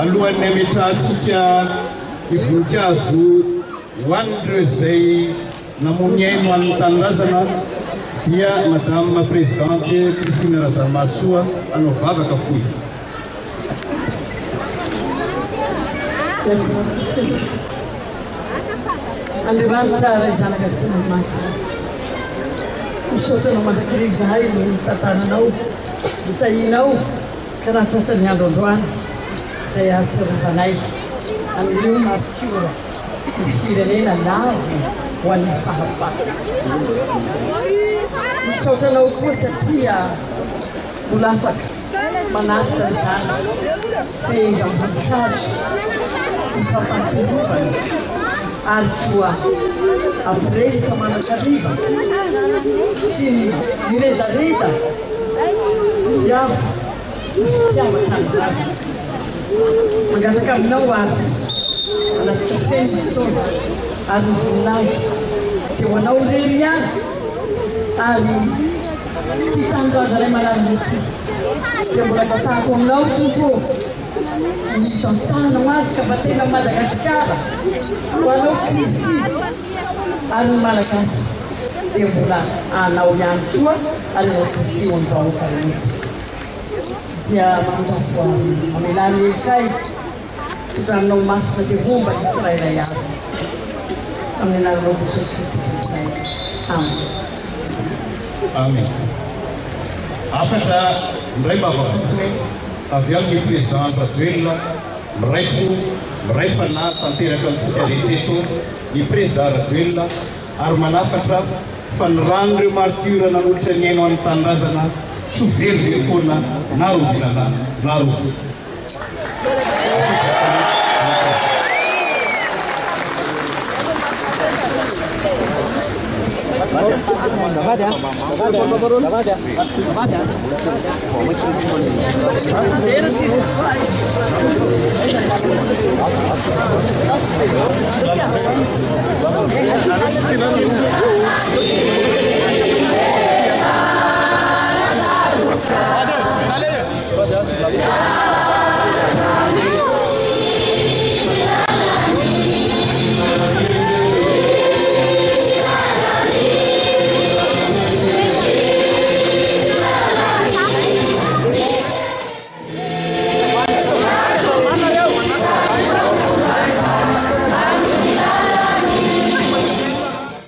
Aluan nemitatia ifujazu wandrezei namuniaino amin'ny tanindrazana dia madame présidente Christine Razamasoa anao vavaka foy. Andriamanitra ray zanaka fony masina misaotra anao mandrakarivo zahay no tantananao hitahinao ka raha tratra ny andro androany izay ahatsironjanay amin'io mahafitsiora ny firenena lavo ho an'ny fahafaka. Misaotra anao koa satria mbola afaka manatitra ny zana feheza amboninkazo ny fampantsirovana ary koa ampirehetra manakariva sy ny redareda iavo fitiavaka ny azy mangataka aminao azy manatrika feno fotoana ary ny voninahitra teo anao rery ihany ary ty tanindroazy ray malalina ty dia mbola batahako aminao tompo ny tantanao azy ka batena Madagasikara ho anao Kristy ary ny malagasy dia mbola anao ihany koa ary anao Kristy ho andraoka rehetra dia mandafo amelany ekay fitranonao masina dia momba ny tsirairay avy amin'ny anaranao Jesosy Kristy tomponay. Amen. Amen. Afaka miray mbava fotsiny avy amin'ny président Rajoelina miray fanahy tanteraka amintsika rehetra eto ny président Rajoelina ary manafatra fa ny ranon'ireo martyra nanolotra ny aino amin'ny tanindrazana tsy ho very foana na rovinana na rovo. Zero